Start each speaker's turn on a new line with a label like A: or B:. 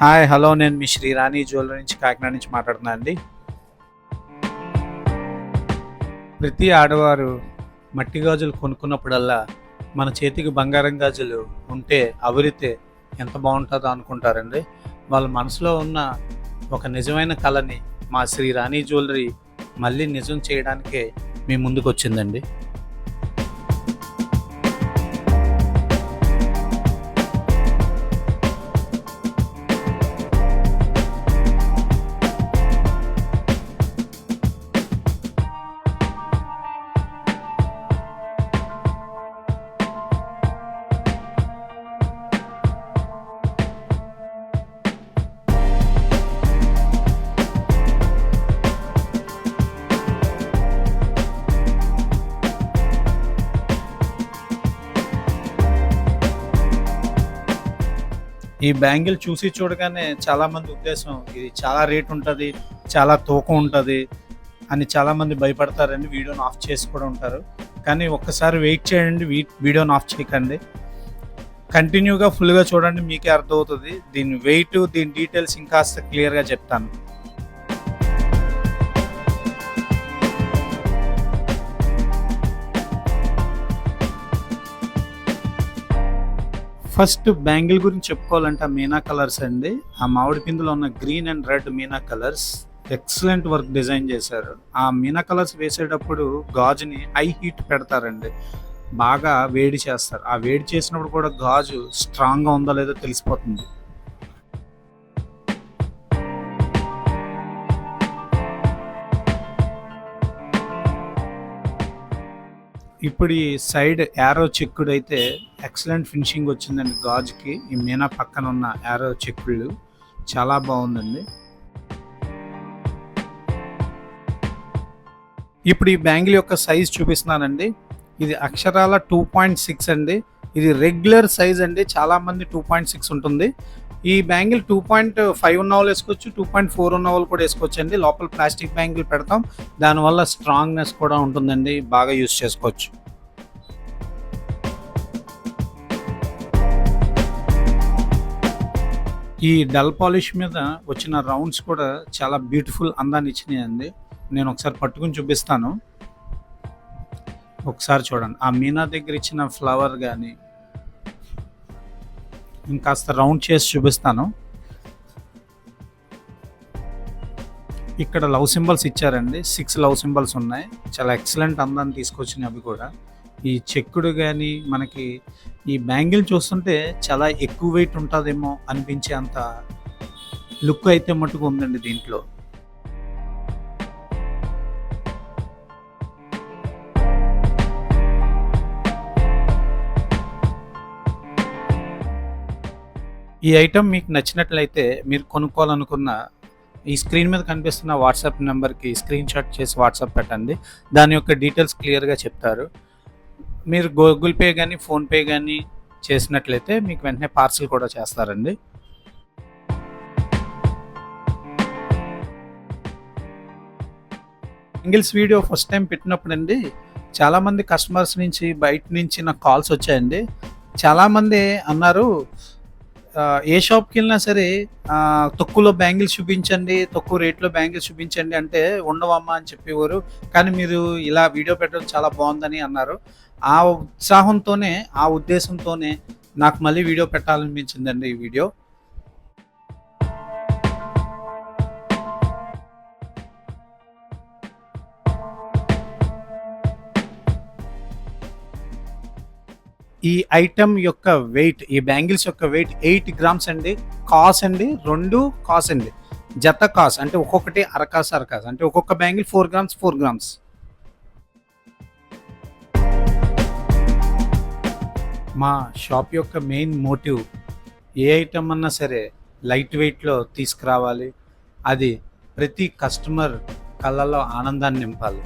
A: Hi hello నేను మీ శ్రీరాణి jewellery నుంచి కాకినాడ నుంచి మాట్లాడుతున్నాను అండి. ప్రతి ఆడవారు మట్టి గాజులు కొనుక్కున్నప్పుడల్లా మన చేతికి బంగారం గాజులు ఉంటే అవిరితే ఎంత బాగుంటుందో అనుకుంటారండి. వాళ్ళ మనసులో ఉన్న ఒక నిజమైన కళని మా శ్రీరాణి జ్యువెలరీ మళ్ళీ నిజం చేయడానికే మీ ముందుకు వచ్చిందండి. ఈ బ్యాంగిల్ చూసి చూడగానే చాలామంది ఉద్దేశం ఇది చాలా రేట్ ఉంటుంది, చాలా తూకం ఉంటుంది అని చాలామంది భయపడతారండి. వీడియోని ఆఫ్ చేసి కూడా ఉంటారు. కానీ ఒక్కసారి వెయిట్ చేయండి, వీడియోని ఆఫ్ చేయకండి, కంటిన్యూగా ఫుల్గా చూడండి, మీకే అర్థమవుతుంది. దీని వెయిట్, దీని డీటెయిల్స్ ఇంకాస్త క్లియర్గా చెప్తాను. ఫస్ట్ బ్యాంగిల్ గురించి చెప్పుకోవాలంటే ఆ మీనా కలర్స్ అండి. ఆ మామిడి పిందులో ఉన్న green and red Meena colours excellent work design చేశారు. ఆ మీనా కలర్స్ వేసేటప్పుడు గాజుని హై హీట్ పెడతారండి, బాగా వేడి చేస్తారు. ఆ వేడి చేసినప్పుడు కూడా గాజు స్ట్రాంగ్గా ఉందో లేదో తెలిసిపోతుంది. ఇప్పుడు ఈ సైడ్ యారో చెక్కుడు అయితే ఎక్సలెంట్ ఫినిషింగ్ వచ్చిందండి గాజుకి. ఈ మీనా పక్కన ఉన్న యారో చెక్కుళ్ళు చాలా బాగుందండి. ఇప్పుడు ఈ బ్యాంగిల్ యొక్క సైజ్ చూపిస్తున్నానండి. ఇది అక్షరాల 2.6 అండి. ఇది రెగ్యులర్ సైజ్ అండి. చాలామంది 2.6 ఉంటుంది. ఈ బ్యాంగిల్ 2.5 ఉన్న వాళ్ళు వేసుకోవచ్చు, 2.4 ఉన్న వాళ్ళు కూడా వేసుకోవచ్చు అండి. లోపల ప్లాస్టిక్ బ్యాంగిల్ పెడతాం, దానివల్ల స్ట్రాంగ్నెస్ కూడా ఉంటుందండి, బాగా యూస్ చేసుకోవచ్చు. ఈ డల్ పాలిష్ మీద వచ్చిన రౌండ్స్ కూడా చాలా బ్యూటిఫుల్ అందాన్ని ఇచ్చినాయండి. నేను ఒకసారి పట్టుకుని చూపిస్తాను, ఒకసారి చూడండి. ఆ మీనా దగ్గర ఇచ్చిన ఫ్లవర్ కానీ ఇంకాస్త రౌండ్ చేసి చూపిస్తాను. ఇక్కడ లవ్ సింబల్స్ ఇచ్చారండి, 6 లవ్ సింబల్స్ ఉన్నాయి. చాలా ఎక్సలెంట్ అందాన్ని తీసుకొచ్చినాయి అవి కూడా. ఈ చెక్కుడు కానీ మనకి ఈ బ్యాంగిల్ చూస్తుంటే చాలా ఎక్కువ వెయిట్ ఉంటుందేమో అనిపించే అంత లుక్ అయితే మటుకు ఉందండి దీంట్లో. ఈ ఐటెం మీకు నచ్చినట్లయితే మీరు కొనుక్కోవాలనుకున్న ఈ స్క్రీన్ మీద కనిపిస్తున్న వాట్సాప్ నెంబర్కి స్క్రీన్ షాట్ చేసి వాట్సాప్ పెట్టండి. దాని యొక్క డీటెయిల్స్ క్లియర్గా చెప్తారు. మీరు గూగుల్ పే కానీ ఫోన్పే కానీ చేసినట్లయితే మీకు వెంటనే పార్సిల్ కూడా చేస్తారండి. బ్యాంగిల్స్ వీడియో ఫస్ట్ టైం పెట్టినప్పుడు అండి చాలామంది కస్టమర్స్ నుంచి బయట నుంచి నాకు కాల్స్ వచ్చాయండి. చాలామంది అన్నారు, ఏ షాప్కి వెళ్ళినా సరే తక్కువలో బ్యాంగిల్స్ చూపించండి, తక్కువ రేట్లో బ్యాంగిల్స్ చూపించండి అంటే ఉండవమ్మా అని చెప్పేవారు. కానీ మీరు ఇలా వీడియో పెట్టడం చాలా బాగుందని అన్నారు. ఆ ఉత్సాహంతోనే, ఆ ఉద్దేశంతోనే నాకు మళ్ళీ వీడియో పెట్టాలనిపించిందండి ఈ వీడియో. ఈ ఐటమ్ యొక్క వెయిట్, ఈ బ్యాంగిల్స్ యొక్క వెయిట్ 8 గ్రామ్స్ అండి. కాస్ అండి, 2 కాస్ అండి, జత కాస్ అంటే ఒక్కొక్కటి అరకాస్ అంటే ఒక్కొక్క బ్యాంగిల్ 4 గ్రామ్స్ 4 గ్రామ్స్. మా షాప్ యొక్క మెయిన్ మోటివ్ ఏ ఐటమ్ అన్నా సరే లైట్ వెయిట్లో తీసుకురావాలి, అది ప్రతి కస్టమర్ కళ్ళలో ఆనందాన్ని నింపాలి.